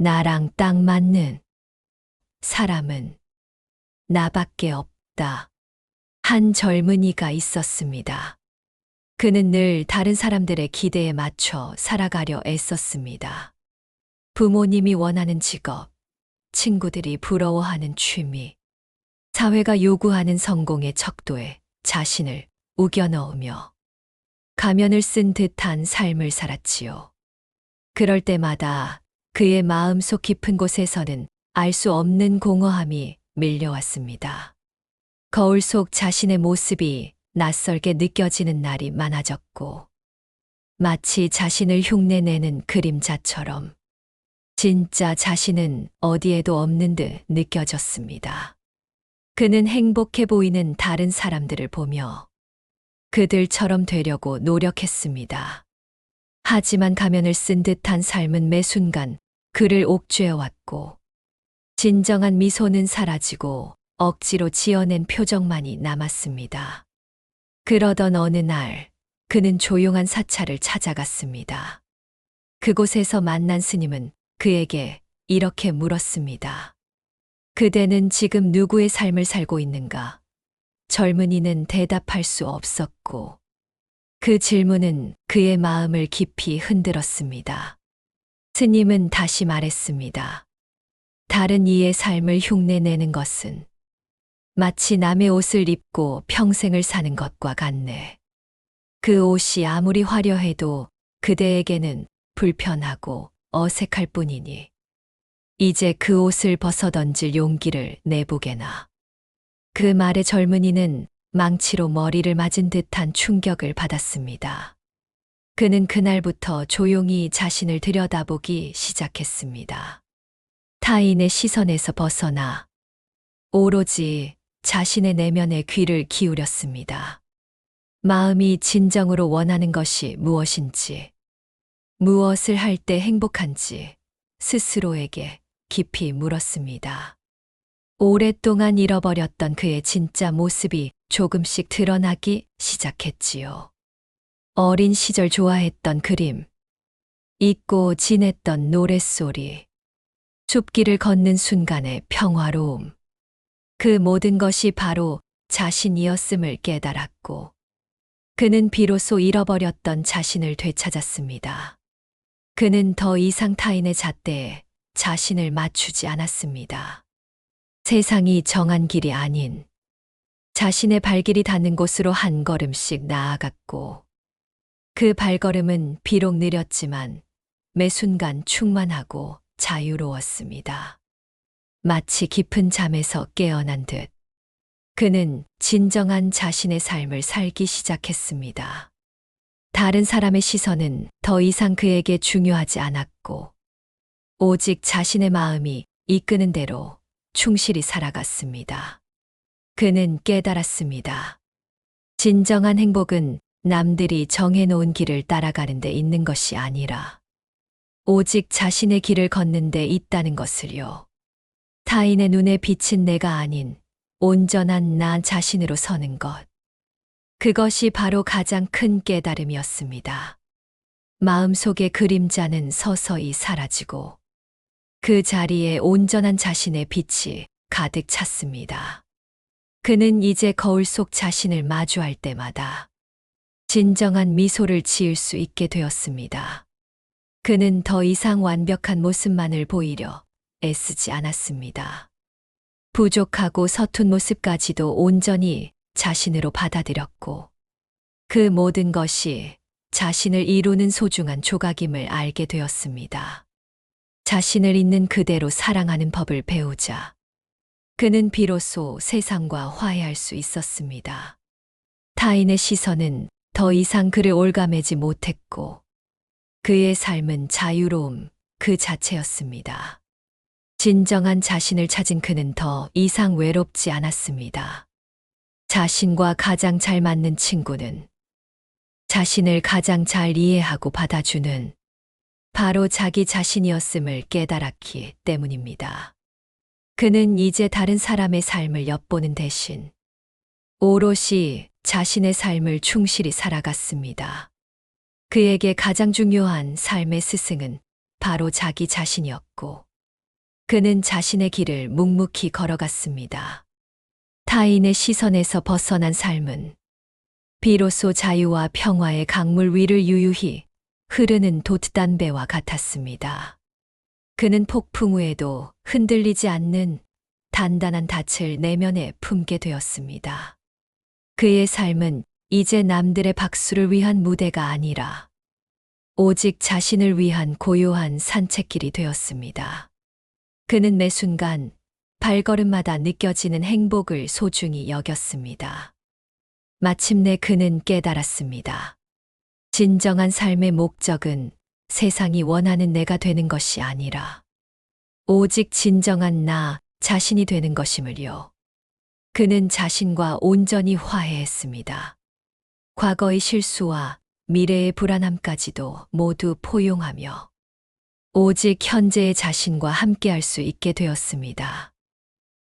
나랑 딱 맞는 사람은 나밖에 없다. 한 젊은이가 있었습니다. 그는 늘 다른 사람들의 기대에 맞춰 살아가려 애썼습니다. 부모님이 원하는 직업, 친구들이 부러워하는 취미, 사회가 요구하는 성공의 척도에 자신을 우겨 넣으며 가면을 쓴 듯한 삶을 살았지요. 그럴 때마다 그의 마음속 깊은 곳에서는 알 수 없는 공허함이 밀려왔습니다. 거울 속 자신의 모습이 낯설게 느껴지는 날이 많아졌고, 마치 자신을 흉내내는 그림자처럼 진짜 자신은 어디에도 없는 듯 느껴졌습니다. 그는 행복해 보이는 다른 사람들을 보며 그들처럼 되려고 노력했습니다. 하지만 가면을 쓴 듯한 삶은 매 순간 그를 옥죄어왔고, 진정한 미소는 사라지고 억지로 지어낸 표정만이 남았습니다. 그러던 어느 날, 그는 조용한 사찰을 찾아갔습니다. 그곳에서 만난 스님은 그에게 이렇게 물었습니다. 그대는 지금 누구의 삶을 살고 있는가? 젊은이는 대답할 수 없었고, 그 질문은 그의 마음을 깊이 흔들었습니다. 스님은 다시 말했습니다. 다른 이의 삶을 흉내내는 것은 마치 남의 옷을 입고 평생을 사는 것과 같네. 그 옷이 아무리 화려해도 그대에게는 불편하고 어색할 뿐이니 이제 그 옷을 벗어던질 용기를 내보게나. 그 말에 젊은이는 망치로 머리를 맞은 듯한 충격을 받았습니다. 그는 그날부터 조용히 자신을 들여다보기 시작했습니다. 타인의 시선에서 벗어나 오로지 자신의 내면에 귀를 기울였습니다. 마음이 진정으로 원하는 것이 무엇인지, 무엇을 할 때 행복한지 스스로에게 깊이 물었습니다. 오랫동안 잃어버렸던 그의 진짜 모습이 조금씩 드러나기 시작했지요. 어린 시절 좋아했던 그림, 잊고 지냈던 노랫소리, 숲길을 걷는 순간의 평화로움, 그 모든 것이 바로 자신이었음을 깨달았고, 그는 비로소 잃어버렸던 자신을 되찾았습니다. 그는 더 이상 타인의 잣대에 자신을 맞추지 않았습니다. 세상이 정한 길이 아닌 자신의 발길이 닿는 곳으로 한 걸음씩 나아갔고, 그 발걸음은 비록 느렸지만 매 순간 충만하고 자유로웠습니다. 마치 깊은 잠에서 깨어난 듯 그는 진정한 자신의 삶을 살기 시작했습니다. 다른 사람의 시선은 더 이상 그에게 중요하지 않았고, 오직 자신의 마음이 이끄는 대로 충실히 살아갔습니다. 그는 깨달았습니다. 진정한 행복은 남들이 정해놓은 길을 따라가는 데 있는 것이 아니라 오직 자신의 길을 걷는 데 있다는 것을요. 타인의 눈에 비친 내가 아닌 온전한 나 자신으로 서는 것. 그것이 바로 가장 큰 깨달음이었습니다. 마음속의 그림자는 서서히 사라지고 그 자리에 온전한 자신의 빛이 가득 찼습니다. 그는 이제 거울 속 자신을 마주할 때마다 진정한 미소를 지을 수 있게 되었습니다. 그는 더 이상 완벽한 모습만을 보이려 애쓰지 않았습니다. 부족하고 서툰 모습까지도 온전히 자신으로 받아들였고, 그 모든 것이 자신을 이루는 소중한 조각임을 알게 되었습니다. 자신을 있는 그대로 사랑하는 법을 배우자 그는 비로소 세상과 화해할 수 있었습니다. 타인의 시선은 더 이상 그를 올가매지 못했고, 그의 삶은 자유로움 그 자체였습니다. 진정한 자신을 찾은 그는 더 이상 외롭지 않았습니다. 자신과 가장 잘 맞는 친구는 자신을 가장 잘 이해하고 받아주는 바로 자기 자신이었음을 깨달았기 때문입니다. 그는 이제 다른 사람의 삶을 엿보는 대신 오롯이 자신의 삶을 충실히 살아갔습니다. 그에게 가장 중요한 삶의 스승은 바로 자기 자신이었고, 그는 자신의 길을 묵묵히 걸어갔습니다. 타인의 시선에서 벗어난 삶은 비로소 자유와 평화의 강물 위를 유유히 흐르는 돛담배와 같았습니다. 그는 폭풍 후에도 흔들리지 않는 단단한 닻을 내면에 품게 되었습니다. 그의 삶은 이제 남들의 박수를 위한 무대가 아니라 오직 자신을 위한 고요한 산책길이 되었습니다. 그는 매 순간 발걸음마다 느껴지는 행복을 소중히 여겼습니다. 마침내 그는 깨달았습니다. 진정한 삶의 목적은 세상이 원하는 내가 되는 것이 아니라 오직 진정한 나 자신이 되는 것임을요. 그는 자신과 온전히 화해했습니다. 과거의 실수와 미래의 불안함까지도 모두 포용하며 오직 현재의 자신과 함께할 수 있게 되었습니다.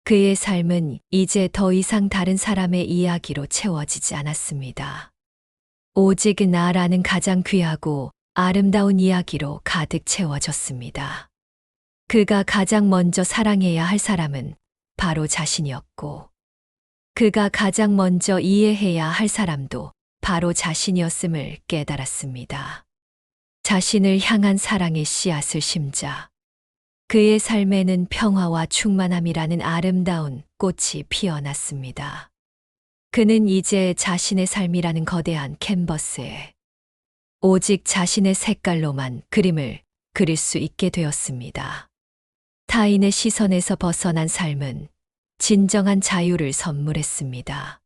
그의 삶은 이제 더 이상 다른 사람의 이야기로 채워지지 않았습니다. 오직 나라는 가장 귀하고 아름다운 이야기로 가득 채워졌습니다. 그가 가장 먼저 사랑해야 할 사람은 바로 자신이었고, 그가 가장 먼저 이해해야 할 사람도 바로 자신이었음을 깨달았습니다. 자신을 향한 사랑의 씨앗을 심자 그의 삶에는 평화와 충만함이라는 아름다운 꽃이 피어났습니다. 그는 이제 자신의 삶이라는 거대한 캔버스에 오직 자신의 색깔로만 그림을 그릴 수 있게 되었습니다. 타인의 시선에서 벗어난 삶은 진정한 자유를 선물했습니다.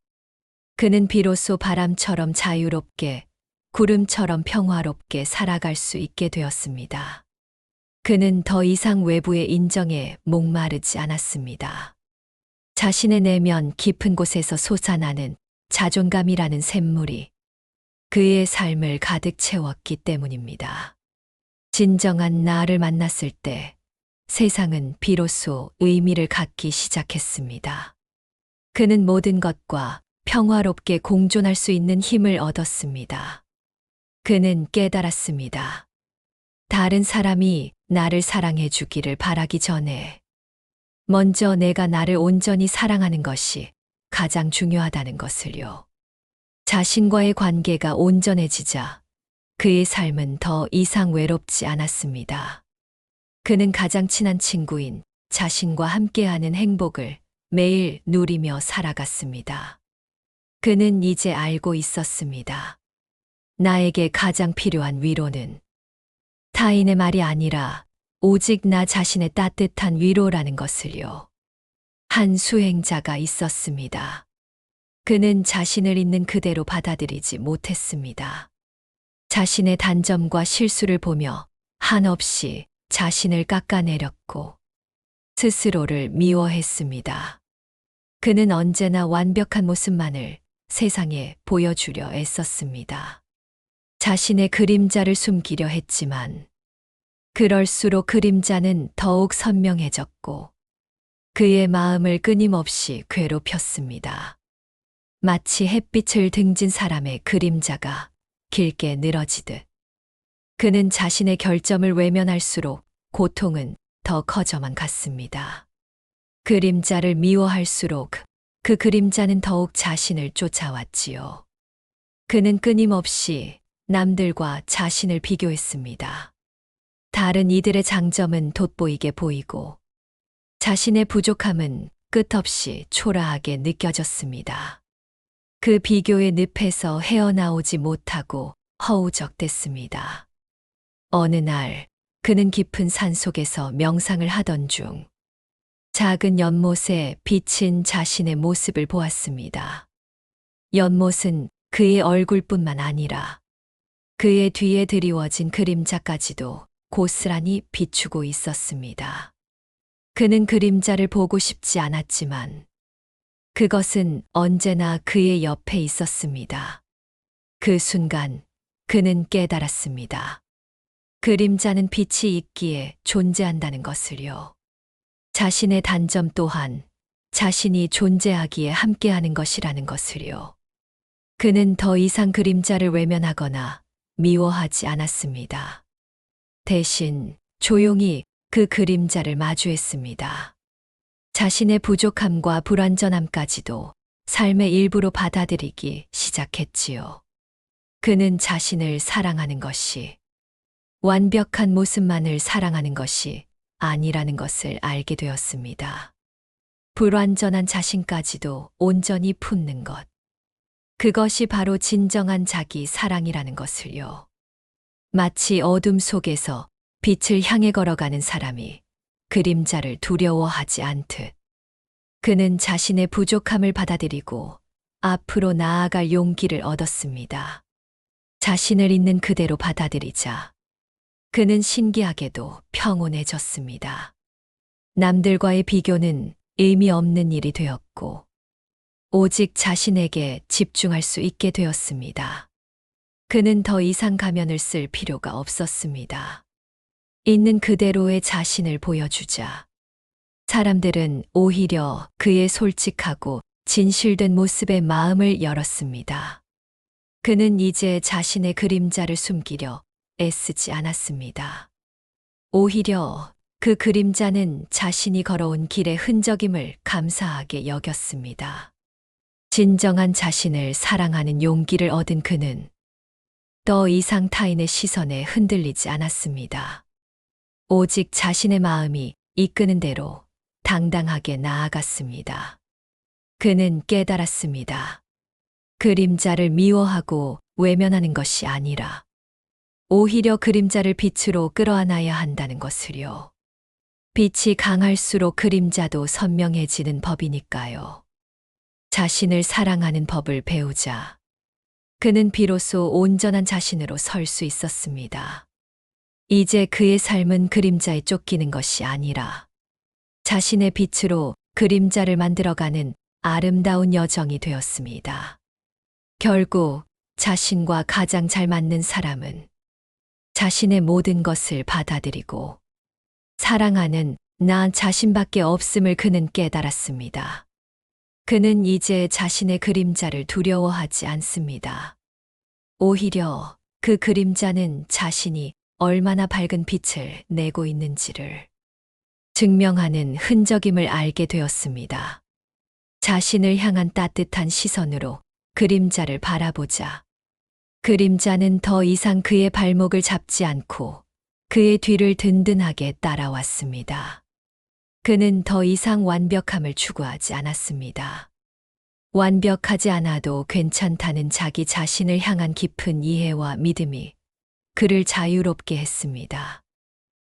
그는 비로소 바람처럼 자유롭게, 구름처럼 평화롭게 살아갈 수 있게 되었습니다. 그는 더 이상 외부의 인정에 목마르지 않았습니다. 자신의 내면 깊은 곳에서 솟아나는 자존감이라는 샘물이 그의 삶을 가득 채웠기 때문입니다. 진정한 나를 만났을 때 세상은 비로소 의미를 갖기 시작했습니다. 그는 모든 것과 평화롭게 공존할 수 있는 힘을 얻었습니다. 그는 깨달았습니다. 다른 사람이 나를 사랑해 주기를 바라기 전에 먼저 내가 나를 온전히 사랑하는 것이 가장 중요하다는 것을요. 자신과의 관계가 온전해지자 그의 삶은 더 이상 외롭지 않았습니다. 그는 가장 친한 친구인 자신과 함께하는 행복을 매일 누리며 살아갔습니다. 그는 이제 알고 있었습니다. 나에게 가장 필요한 위로는 타인의 말이 아니라 오직 나 자신의 따뜻한 위로라는 것을요. 한 수행자가 있었습니다. 그는 자신을 있는 그대로 받아들이지 못했습니다. 자신의 단점과 실수를 보며 한없이 자신을 깎아내렸고 스스로를 미워했습니다. 그는 언제나 완벽한 모습만을 세상에 보여주려 애썼습니다. 자신의 그림자를 숨기려 했지만 그럴수록 그림자는 더욱 선명해졌고 그의 마음을 끊임없이 괴롭혔습니다. 마치 햇빛을 등진 사람의 그림자가 길게 늘어지듯 그는 자신의 결점을 외면할수록 고통은 더 커져만 갔습니다. 그림자를 미워할수록 그 그림자는 더욱 자신을 쫓아왔지요. 그는 끊임없이 남들과 자신을 비교했습니다. 다른 이들의 장점은 돋보이게 보이고 자신의 부족함은 끝없이 초라하게 느껴졌습니다. 그 비교의 늪에서 헤어나오지 못하고 허우적댔습니다. 어느 날 그는 깊은 산속에서 명상을 하던 중 작은 연못에 비친 자신의 모습을 보았습니다. 연못은 그의 얼굴뿐만 아니라 그의 뒤에 드리워진 그림자까지도 고스란히 비추고 있었습니다. 그는 그림자를 보고 싶지 않았지만 그것은 언제나 그의 옆에 있었습니다. 그 순간 그는 깨달았습니다. 그림자는 빛이 있기에 존재한다는 것을요. 자신의 단점 또한 자신이 존재하기에 함께하는 것이라는 것을요. 그는 더 이상 그림자를 외면하거나 미워하지 않았습니다. 대신 조용히 그 그림자를 마주했습니다. 자신의 부족함과 불완전함까지도 삶의 일부로 받아들이기 시작했지요. 그는 자신을 사랑하는 것이 완벽한 모습만을 사랑하는 것이 아니라는 것을 알게 되었습니다. 불완전한 자신까지도 온전히 품는 것. 그것이 바로 진정한 자기 사랑이라는 것을요. 마치 어둠 속에서 빛을 향해 걸어가는 사람이 그림자를 두려워하지 않듯 그는 자신의 부족함을 받아들이고 앞으로 나아갈 용기를 얻었습니다. 자신을 있는 그대로 받아들이자 그는 신기하게도 평온해졌습니다. 남들과의 비교는 의미 없는 일이 되었고 오직 자신에게 집중할 수 있게 되었습니다. 그는 더 이상 가면을 쓸 필요가 없었습니다. 있는 그대로의 자신을 보여주자 사람들은 오히려 그의 솔직하고 진실된 모습에 마음을 열었습니다. 그는 이제 자신의 그림자를 숨기려 애쓰지 않았습니다. 오히려 그 그림자는 자신이 걸어온 길의 흔적임을 감사하게 여겼습니다. 진정한 자신을 사랑하는 용기를 얻은 그는 더 이상 타인의 시선에 흔들리지 않았습니다. 오직 자신의 마음이 이끄는 대로 당당하게 나아갔습니다. 그는 깨달았습니다. 그림자를 미워하고 외면하는 것이 아니라 오히려 그림자를 빛으로 끌어안아야 한다는 것을요. 빛이 강할수록 그림자도 선명해지는 법이니까요. 자신을 사랑하는 법을 배우자 그는 비로소 온전한 자신으로 설 수 있었습니다. 이제 그의 삶은 그림자에 쫓기는 것이 아니라 자신의 빛으로 그림자를 만들어가는 아름다운 여정이 되었습니다. 결국 자신과 가장 잘 맞는 사람은 자신의 모든 것을 받아들이고 사랑하는 나 자신밖에 없음을 그는 깨달았습니다. 그는 이제 자신의 그림자를 두려워하지 않습니다. 오히려 그 그림자는 자신이 얼마나 밝은 빛을 내고 있는지를 증명하는 흔적임을 알게 되었습니다. 자신을 향한 따뜻한 시선으로 그림자를 바라보자 그림자는 더 이상 그의 발목을 잡지 않고 그의 뒤를 든든하게 따라왔습니다. 그는 더 이상 완벽함을 추구하지 않았습니다. 완벽하지 않아도 괜찮다는 자기 자신을 향한 깊은 이해와 믿음이 그를 자유롭게 했습니다.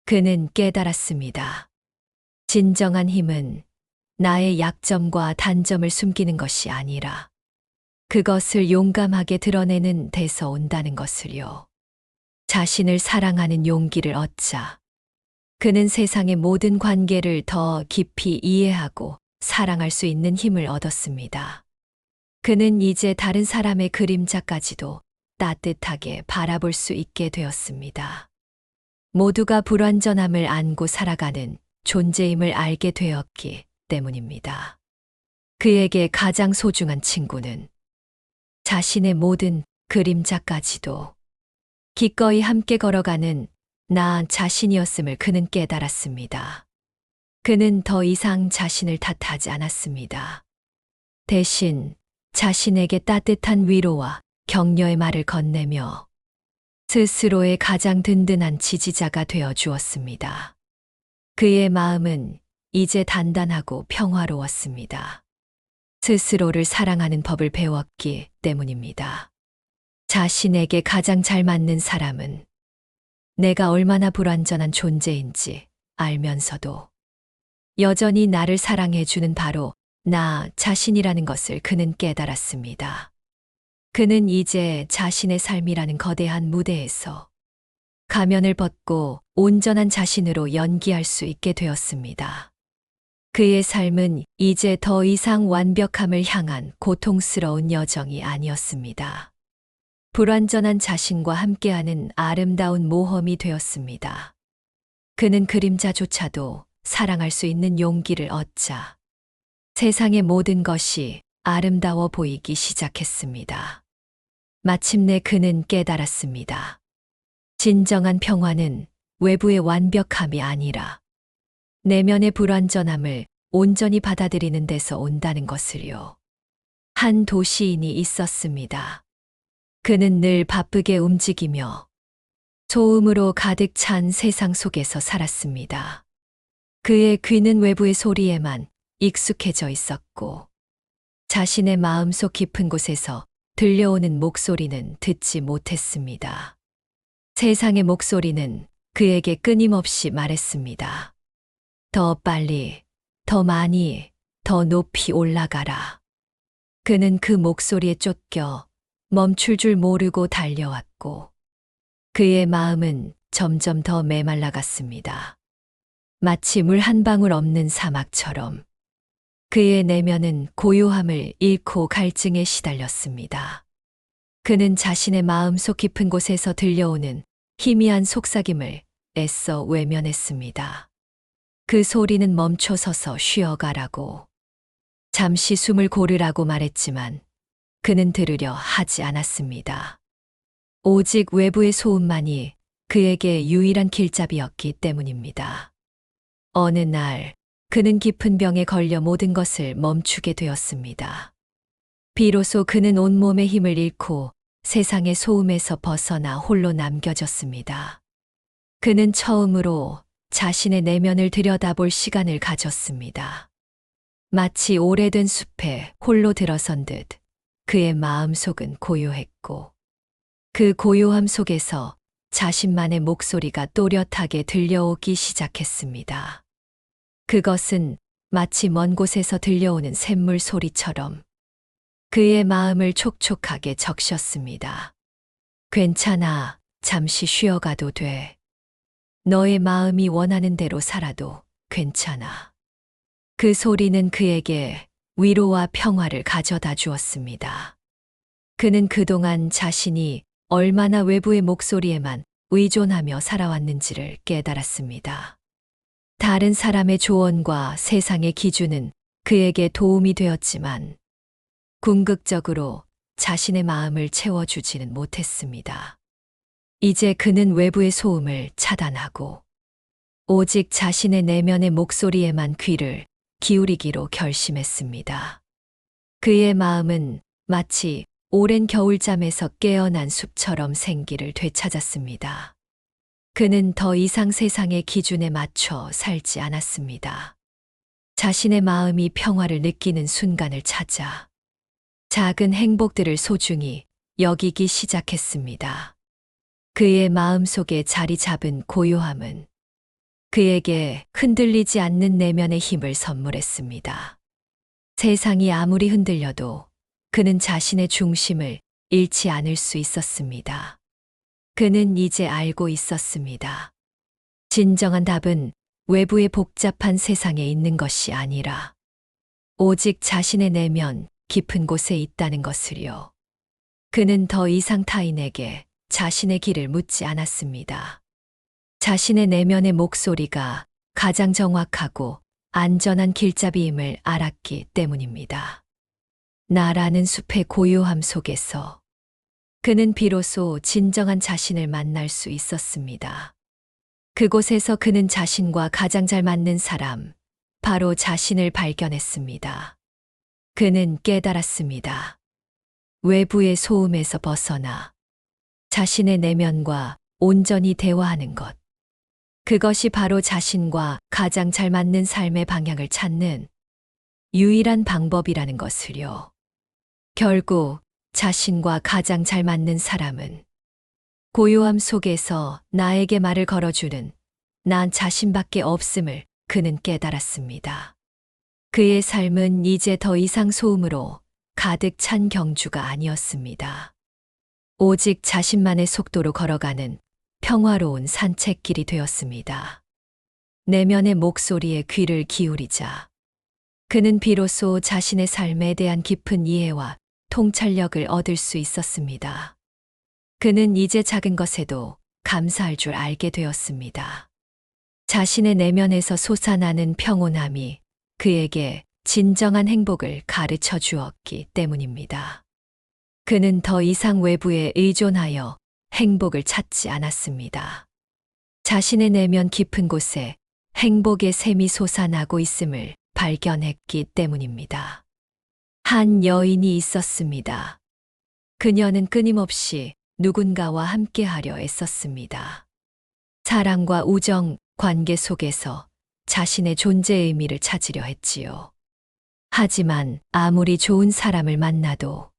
그는 깨달았습니다. 진정한 힘은 나의 약점과 단점을 숨기는 것이 아니라 그것을 용감하게 드러내는 데서 온다는 것을요. 자신을 사랑하는 용기를 얻자 그는 세상의 모든 관계를 더 깊이 이해하고 사랑할 수 있는 힘을 얻었습니다. 그는 이제 다른 사람의 그림자까지도 따뜻하게 바라볼 수 있게 되었습니다. 모두가 불완전함을 안고 살아가는 존재임을 알게 되었기 때문입니다. 그에게 가장 소중한 친구는 자신의 모든 그림자까지도 기꺼이 함께 걸어가는 나 자신이었음을 그는 깨달았습니다. 그는 더 이상 자신을 탓하지 않았습니다. 대신 자신에게 따뜻한 위로와 격려의 말을 건네며 스스로의 가장 든든한 지지자가 되어 주었습니다. 그의 마음은 이제 단단하고 평화로웠습니다. 스스로를 사랑하는 법을 배웠기 때문입니다. 자신에게 가장 잘 맞는 사람은 내가 얼마나 불완전한 존재인지 알면서도 여전히 나를 사랑해주는 바로 나 자신이라는 것을 그는 깨달았습니다. 그는 이제 자신의 삶이라는 거대한 무대에서 가면을 벗고 온전한 자신으로 연기할 수 있게 되었습니다. 그의 삶은 이제 더 이상 완벽함을 향한 고통스러운 여정이 아니었습니다. 불완전한 자신과 함께하는 아름다운 모험이 되었습니다. 그는 그림자조차도 사랑할 수 있는 용기를 얻자 세상의 모든 것이 아름다워 보이기 시작했습니다. 마침내 그는 깨달았습니다. 진정한 평화는 외부의 완벽함이 아니라 내면의 불완전함을 온전히 받아들이는 데서 온다는 것을요. 한 도시인이 있었습니다. 그는 늘 바쁘게 움직이며 소음으로 가득 찬 세상 속에서 살았습니다. 그의 귀는 외부의 소리에만 익숙해져 있었고 자신의 마음속 깊은 곳에서 들려오는 목소리는 듣지 못했습니다. 세상의 목소리는 그에게 끊임없이 말했습니다. 더 빨리, 더 많이, 더 높이 올라가라. 그는 그 목소리에 쫓겨 멈출 줄 모르고 달려왔고 그의 마음은 점점 더 메말라갔습니다. 마치 물 한 방울 없는 사막처럼 그의 내면은 고요함을 잃고 갈증에 시달렸습니다. 그는 자신의 마음속 깊은 곳에서 들려오는 희미한 속삭임을 애써 외면했습니다. 그 소리는 멈춰서서 쉬어가라고, 잠시 숨을 고르라고 말했지만 그는 들으려 하지 않았습니다. 오직 외부의 소음만이 그에게 유일한 길잡이였기 때문입니다. 어느 날 그는 깊은 병에 걸려 모든 것을 멈추게 되었습니다. 비로소 그는 온몸의 힘을 잃고 세상의 소음에서 벗어나 홀로 남겨졌습니다. 그는 처음으로 자신의 내면을 들여다볼 시간을 가졌습니다. 마치 오래된 숲에 홀로 들어선 듯 그의 마음속은 고요했고 그 고요함 속에서 자신만의 목소리가 또렷하게 들려오기 시작했습니다. 그것은 마치 먼 곳에서 들려오는 샘물 소리처럼 그의 마음을 촉촉하게 적셨습니다. 괜찮아, 잠시 쉬어가도 돼. 너의 마음이 원하는 대로 살아도 괜찮아. 그 소리는 그에게 위로와 평화를 가져다 주었습니다. 그는 그동안 자신이 얼마나 외부의 목소리에만 의존하며 살아왔는지를 깨달았습니다. 다른 사람의 조언과 세상의 기준은 그에게 도움이 되었지만 궁극적으로 자신의 마음을 채워주지는 못했습니다. 이제 그는 외부의 소음을 차단하고 오직 자신의 내면의 목소리에만 귀를 기울이기로 결심했습니다. 그의 마음은 마치 오랜 겨울잠에서 깨어난 숲처럼 생기를 되찾았습니다. 그는 더 이상 세상의 기준에 맞춰 살지 않았습니다. 자신의 마음이 평화를 느끼는 순간을 찾아 작은 행복들을 소중히 여기기 시작했습니다. 그의 마음속에 자리 잡은 고요함은 그에게 흔들리지 않는 내면의 힘을 선물했습니다. 세상이 아무리 흔들려도 그는 자신의 중심을 잃지 않을 수 있었습니다. 그는 이제 알고 있었습니다. 진정한 답은 외부의 복잡한 세상에 있는 것이 아니라 오직 자신의 내면 깊은 곳에 있다는 것을요. 그는 더 이상 타인에게 자신의 길을 묻지 않았습니다. 자신의 내면의 목소리가 가장 정확하고 안전한 길잡이임을 알았기 때문입니다. 나라는 숲의 고요함 속에서 그는 비로소 진정한 자신을 만날 수 있었습니다. 그곳에서 그는 자신과 가장 잘 맞는 사람, 바로 자신을 발견했습니다. 그는 깨달았습니다. 외부의 소음에서 벗어나 자신의 내면과 온전히 대화하는 것. 그것이 바로 자신과 가장 잘 맞는 삶의 방향을 찾는 유일한 방법이라는 것을요. 결국 자신과 가장 잘 맞는 사람은 고요함 속에서 나에게 말을 걸어주는 난 자신밖에 없음을 그는 깨달았습니다. 그의 삶은 이제 더 이상 소음으로 가득 찬 경주가 아니었습니다. 오직 자신만의 속도로 걸어가는 평화로운 산책길이 되었습니다. 내면의 목소리에 귀를 기울이자 그는 비로소 자신의 삶에 대한 깊은 이해와 통찰력을 얻을 수 있었습니다. 그는 이제 작은 것에도 감사할 줄 알게 되었습니다. 자신의 내면에서 솟아나는 평온함이 그에게 진정한 행복을 가르쳐 주었기 때문입니다. 그는 더 이상 외부에 의존하여 행복을 찾지 않았습니다. 자신의 내면 깊은 곳에 행복의 샘이 솟아나고 있음을 발견했기 때문입니다. 한 여인이 있었습니다. 그녀는 끊임없이 누군가와 함께하려 애썼습니다. 사랑과 우정, 관계 속에서 자신의 존재의 의미를 찾으려 했지요. 하지만 아무리 좋은 사람을 만나도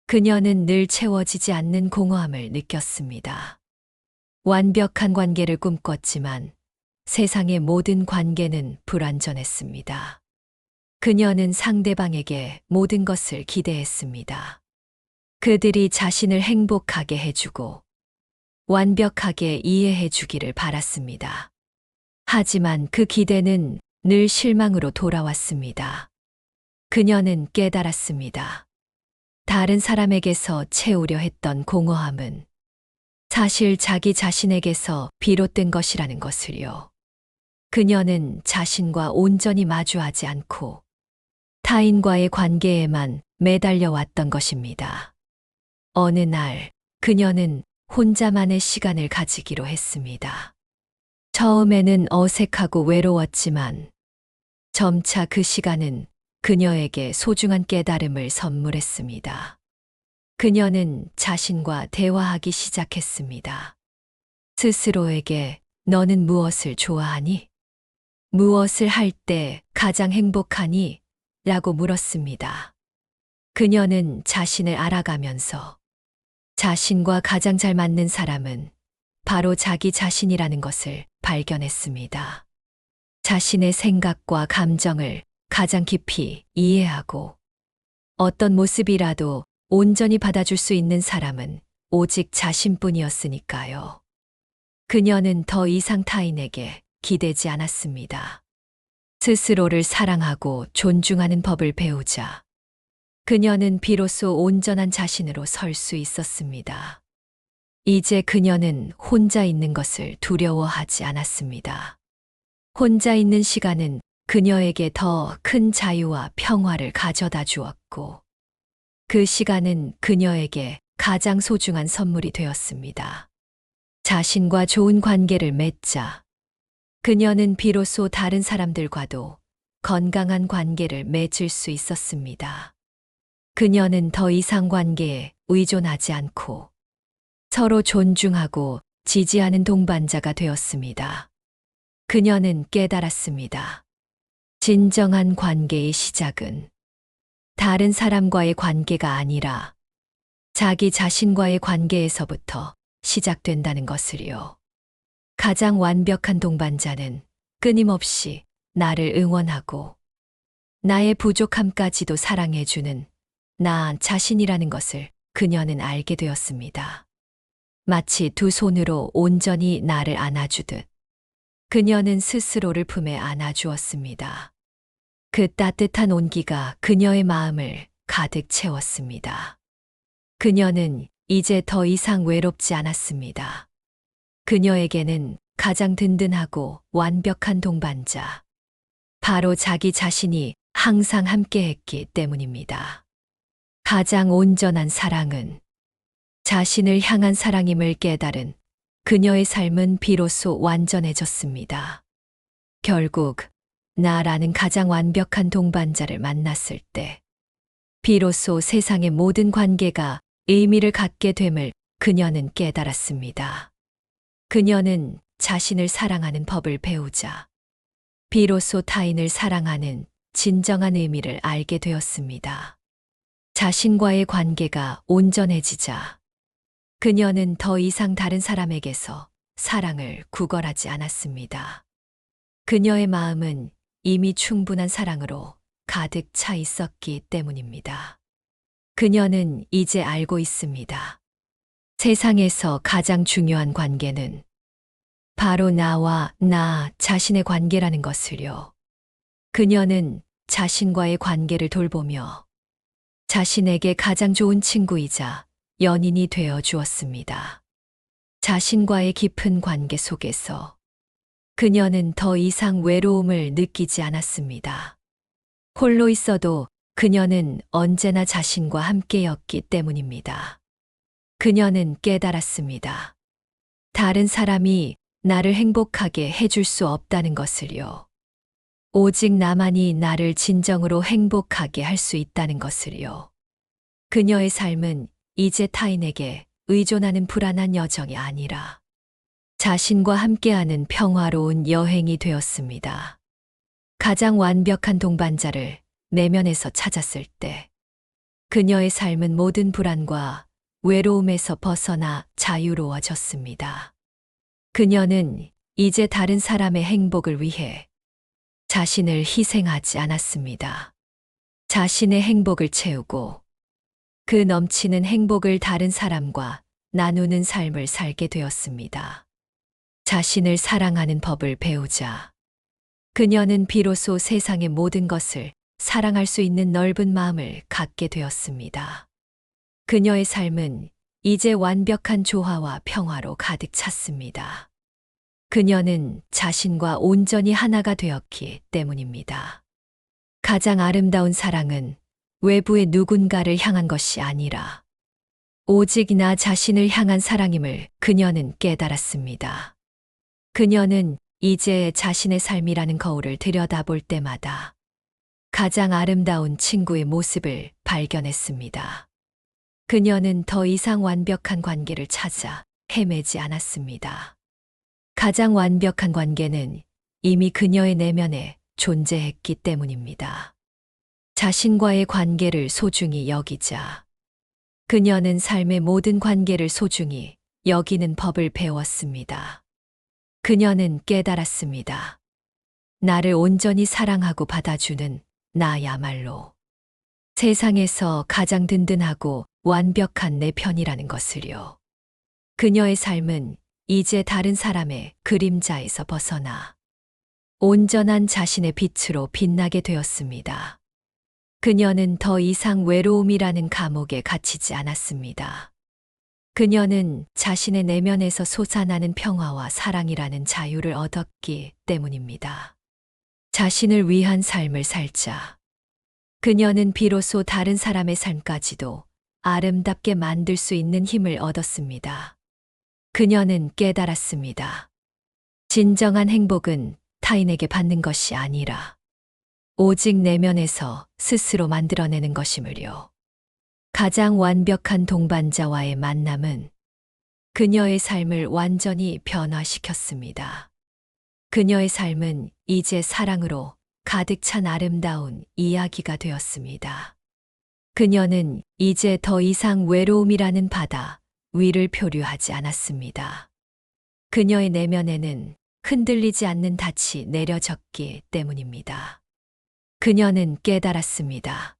그녀는 늘 채워지지 않는 공허함을 느꼈습니다. 완벽한 관계를 꿈꿨지만 세상의 모든 관계는 불완전했습니다. 그녀는 상대방에게 모든 것을 기대했습니다. 그들이 자신을 행복하게 해주고 완벽하게 이해해 주기를 바랐습니다. 하지만 그 기대는 늘 실망으로 돌아왔습니다. 그녀는 깨달았습니다. 다른 사람에게서 채우려 했던 공허함은 사실 자기 자신에게서 비롯된 것이라는 것을요. 그녀는 자신과 온전히 마주하지 않고 타인과의 관계에만 매달려 왔던 것입니다. 어느 날 그녀는 혼자만의 시간을 가지기로 했습니다. 처음에는 어색하고 외로웠지만 점차 그 시간은 그녀에게 소중한 깨달음을 선물했습니다. 그녀는 자신과 대화하기 시작했습니다. 스스로에게 너는 무엇을 좋아하니? 무엇을 할 때 가장 행복하니? 라고 물었습니다. 그녀는 자신을 알아가면서 자신과 가장 잘 맞는 사람은 바로 자기 자신이라는 것을 발견했습니다. 자신의 생각과 감정을 가장 깊이 이해하고 어떤 모습이라도 온전히 받아줄 수 있는 사람은 오직 자신뿐이었으니까요. 그녀는 더 이상 타인에게 기대지 않았습니다. 스스로를 사랑하고 존중하는 법을 배우자 그녀는 비로소 온전한 자신으로 설 수 있었습니다. 이제 그녀는 혼자 있는 것을 두려워하지 않았습니다. 혼자 있는 시간은 그녀에게 더 큰 자유와 평화를 가져다 주었고, 그 시간은 그녀에게 가장 소중한 선물이 되었습니다. 자신과 좋은 관계를 맺자 그녀는 비로소 다른 사람들과도 건강한 관계를 맺을 수 있었습니다. 그녀는 더 이상 관계에 의존하지 않고 서로 존중하고 지지하는 동반자가 되었습니다. 그녀는 깨달았습니다. 진정한 관계의 시작은 다른 사람과의 관계가 아니라 자기 자신과의 관계에서부터 시작된다는 것을요. 가장 완벽한 동반자는 끊임없이 나를 응원하고 나의 부족함까지도 사랑해주는 나 자신이라는 것을 그녀는 알게 되었습니다. 마치 두 손으로 온전히 나를 안아주듯 그녀는 스스로를 품에 안아주었습니다. 그 따뜻한 온기가 그녀의 마음을 가득 채웠습니다. 그녀는 이제 더 이상 외롭지 않았습니다. 그녀에게는 가장 든든하고 완벽한 동반자, 바로 자기 자신이 항상 함께했기 때문입니다. 가장 온전한 사랑은 자신을 향한 사랑임을 깨달은 그녀의 삶은 비로소 완전해졌습니다. 결국 나라는 가장 완벽한 동반자를 만났을 때 비로소 세상의 모든 관계가 의미를 갖게 됨을 그녀는 깨달았습니다. 그녀는 자신을 사랑하는 법을 배우자 비로소 타인을 사랑하는 진정한 의미를 알게 되었습니다. 자신과의 관계가 온전해지자 그녀는 더 이상 다른 사람에게서 사랑을 구걸하지 않았습니다. 그녀의 마음은 이미 충분한 사랑으로 가득 차 있었기 때문입니다. 그녀는 이제 알고 있습니다. 세상에서 가장 중요한 관계는 바로 나와 나 자신의 관계라는 것을요. 그녀는 자신과의 관계를 돌보며 자신에게 가장 좋은 친구이자 연인이 되어 주었습니다. 자신과의 깊은 관계 속에서 그녀는 더 이상 외로움을 느끼지 않았습니다. 홀로 있어도 그녀는 언제나 자신과 함께였기 때문입니다. 그녀는 깨달았습니다. 다른 사람이 나를 행복하게 해줄 수 없다는 것을요. 오직 나만이 나를 진정으로 행복하게 할 수 있다는 것을요. 그녀의 삶은 이제 타인에게 의존하는 불안한 여정이 아니라 자신과 함께하는 평화로운 여행이 되었습니다. 가장 완벽한 동반자를 내면에서 찾았을 때 그녀의 삶은 모든 불안과 외로움에서 벗어나 자유로워졌습니다. 그녀는 이제 다른 사람의 행복을 위해 자신을 희생하지 않았습니다. 자신의 행복을 채우고 그 넘치는 행복을 다른 사람과 나누는 삶을 살게 되었습니다. 자신을 사랑하는 법을 배우자 그녀는 비로소 세상의 모든 것을 사랑할 수 있는 넓은 마음을 갖게 되었습니다. 그녀의 삶은 이제 완벽한 조화와 평화로 가득 찼습니다. 그녀는 자신과 온전히 하나가 되었기 때문입니다. 가장 아름다운 사랑은 외부의 누군가를 향한 것이 아니라 오직 나 자신을 향한 사랑임을 그녀는 깨달았습니다. 그녀는 이제 자신의 삶이라는 거울을 들여다볼 때마다 가장 아름다운 친구의 모습을 발견했습니다. 그녀는 더 이상 완벽한 관계를 찾아 헤매지 않았습니다. 가장 완벽한 관계는 이미 그녀의 내면에 존재했기 때문입니다. 자신과의 관계를 소중히 여기자 그녀는 삶의 모든 관계를 소중히 여기는 법을 배웠습니다. 그녀는 깨달았습니다. 나를 온전히 사랑하고 받아주는 나야말로 세상에서 가장 든든하고 완벽한 내 편이라는 것을요. 그녀의 삶은 이제 다른 사람의 그림자에서 벗어나 온전한 자신의 빛으로 빛나게 되었습니다. 그녀는 더 이상 외로움이라는 감옥에 갇히지 않았습니다. 그녀는 자신의 내면에서 솟아나는 평화와 사랑이라는 자유를 얻었기 때문입니다. 자신을 위한 삶을 살자 그녀는 비로소 다른 사람의 삶까지도 아름답게 만들 수 있는 힘을 얻었습니다. 그녀는 깨달았습니다. 진정한 행복은 타인에게 받는 것이 아니라 오직 내면에서 스스로 만들어내는 것이므요. 가장 완벽한 동반자와의 만남은 그녀의 삶을 완전히 변화시켰습니다. 그녀의 삶은 이제 사랑으로 가득 찬 아름다운 이야기가 되었습니다. 그녀는 이제 더 이상 외로움이라는 바다 위를 표류하지 않았습니다. 그녀의 내면에는 흔들리지 않는 닻이 내려졌기 때문입니다. 그녀는 깨달았습니다.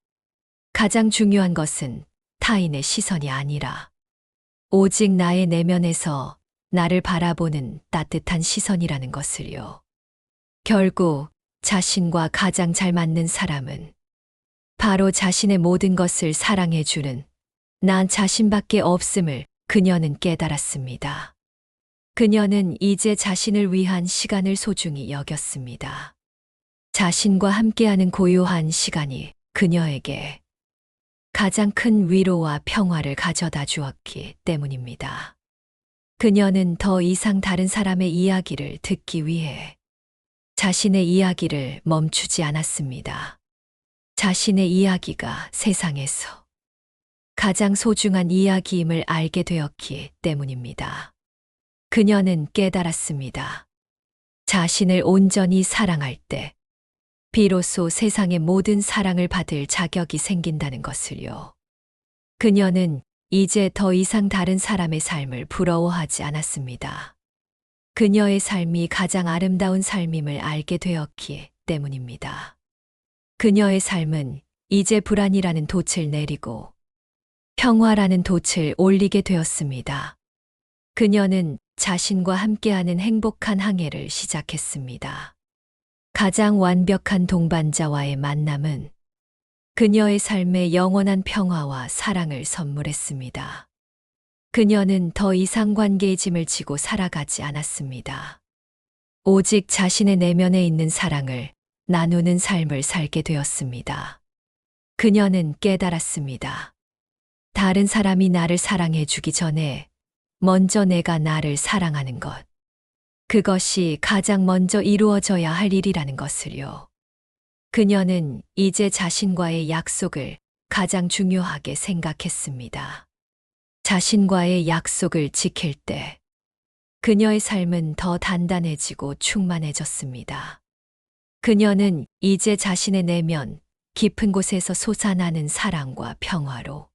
가장 중요한 것은 타인의 시선이 아니라 오직 나의 내면에서 나를 바라보는 따뜻한 시선이라는 것을요. 결국 자신과 가장 잘 맞는 사람은 바로 자신의 모든 것을 사랑해주는 나 자신밖에 없음을 그녀는 깨달았습니다. 그녀는 이제 자신을 위한 시간을 소중히 여겼습니다. 자신과 함께하는 고요한 시간이 그녀에게 가장 큰 위로와 평화를 가져다 주었기 때문입니다. 그녀는 더 이상 다른 사람의 이야기를 듣기 위해 자신의 이야기를 멈추지 않았습니다. 자신의 이야기가 세상에서 가장 소중한 이야기임을 알게 되었기 때문입니다. 그녀는 깨달았습니다. 자신을 온전히 사랑할 때 비로소 세상의 모든 사랑을 받을 자격이 생긴다는 것을요. 그녀는 이제 더 이상 다른 사람의 삶을 부러워하지 않았습니다. 그녀의 삶이 가장 아름다운 삶임을 알게 되었기 때문입니다. 그녀의 삶은 이제 불안이라는 돛을 내리고 평화라는 돛을 올리게 되었습니다. 그녀는 자신과 함께하는 행복한 항해를 시작했습니다. 가장 완벽한 동반자와의 만남은 그녀의 삶에 영원한 평화와 사랑을 선물했습니다. 그녀는 더 이상 관계의 짐을 지고 살아가지 않았습니다. 오직 자신의 내면에 있는 사랑을 나누는 삶을 살게 되었습니다. 그녀는 깨달았습니다. 다른 사람이 나를 사랑해 주기 전에 먼저 내가 나를 사랑하는 것. 그것이 가장 먼저 이루어져야 할 일이라는 것을요. 그녀는 이제 자신과의 약속을 가장 중요하게 생각했습니다. 자신과의 약속을 지킬 때 그녀의 삶은 더 단단해지고 충만해졌습니다. 그녀는 이제 자신의 내면 깊은 곳에서 솟아나는 사랑과 평화로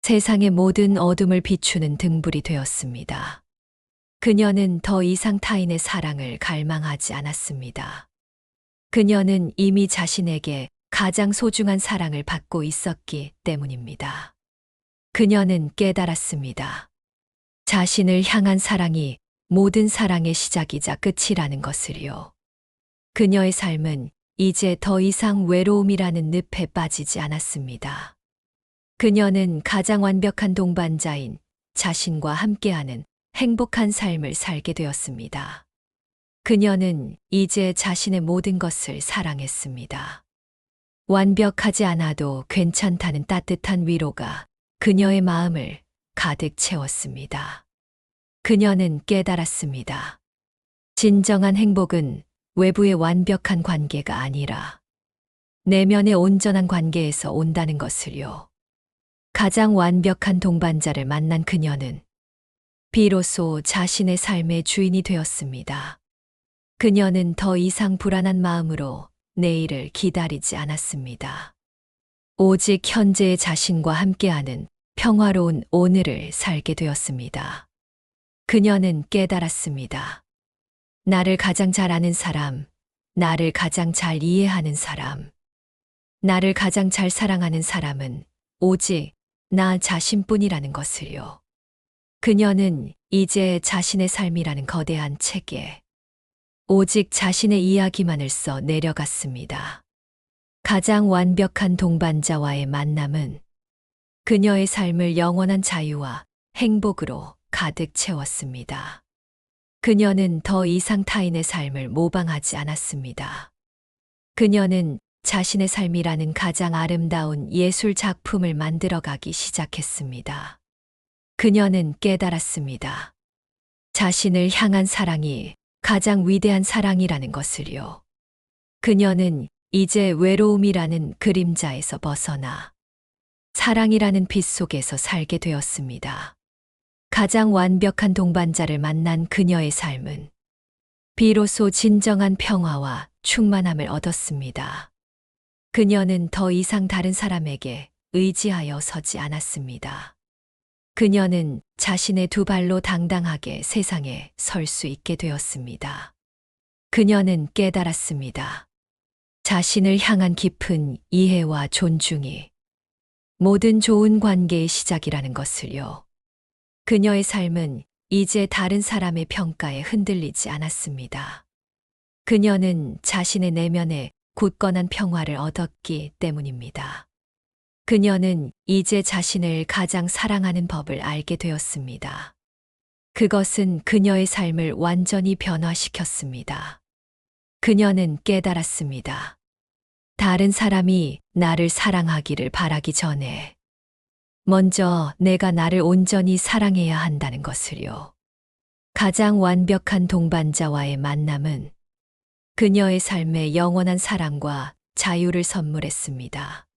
세상의 모든 어둠을 비추는 등불이 되었습니다. 그녀는 더 이상 타인의 사랑을 갈망하지 않았습니다. 그녀는 이미 자신에게 가장 소중한 사랑을 받고 있었기 때문입니다. 그녀는 깨달았습니다. 자신을 향한 사랑이 모든 사랑의 시작이자 끝이라는 것을요. 그녀의 삶은 이제 더 이상 외로움이라는 늪에 빠지지 않았습니다. 그녀는 가장 완벽한 동반자인 자신과 함께하는 행복한 삶을 살게 되었습니다. 그녀는 이제 자신의 모든 것을 사랑했습니다. 완벽하지 않아도 괜찮다는 따뜻한 위로가 그녀의 마음을 가득 채웠습니다. 그녀는 깨달았습니다. 진정한 행복은 외부의 완벽한 관계가 아니라 내면의 온전한 관계에서 온다는 것을요. 가장 완벽한 동반자를 만난 그녀는 비로소 자신의 삶의 주인이 되었습니다. 그녀는 더 이상 불안한 마음으로 내일을 기다리지 않았습니다. 오직 현재의 자신과 함께하는 평화로운 오늘을 살게 되었습니다. 그녀는 깨달았습니다. 나를 가장 잘 아는 사람, 나를 가장 잘 이해하는 사람, 나를 가장 잘 사랑하는 사람은 오직 나 자신뿐이라는 것을요. 그녀는 이제 자신의 삶이라는 거대한 책에 오직 자신의 이야기만을 써 내려갔습니다. 가장 완벽한 동반자와의 만남은 그녀의 삶을 영원한 자유와 행복으로 가득 채웠습니다. 그녀는 더 이상 타인의 삶을 모방하지 않았습니다. 그녀는 자신의 삶이라는 가장 아름다운 예술 작품을 만들어가기 시작했습니다. 그녀는 깨달았습니다. 자신을 향한 사랑이 가장 위대한 사랑이라는 것을요. 그녀는 이제 외로움이라는 그림자에서 벗어나 사랑이라는 빛 속에서 살게 되었습니다. 가장 완벽한 동반자를 만난 그녀의 삶은 비로소 진정한 평화와 충만함을 얻었습니다. 그녀는 더 이상 다른 사람에게 의지하여 서지 않았습니다. 그녀는 자신의 두 발로 당당하게 세상에 설 수 있게 되었습니다. 그녀는 깨달았습니다. 자신을 향한 깊은 이해와 존중이 모든 좋은 관계의 시작이라는 것을요. 그녀의 삶은 이제 다른 사람의 평가에 흔들리지 않았습니다. 그녀는 자신의 내면에 굳건한 평화를 얻었기 때문입니다. 그녀는 이제 자신을 가장 사랑하는 법을 알게 되었습니다. 그것은 그녀의 삶을 완전히 변화시켰습니다. 그녀는 깨달았습니다. 다른 사람이 나를 사랑하기를 바라기 전에 먼저 내가 나를 온전히 사랑해야 한다는 것을요. 가장 완벽한 동반자와의 만남은 그녀의 삶에 영원한 사랑과 자유를 선물했습니다.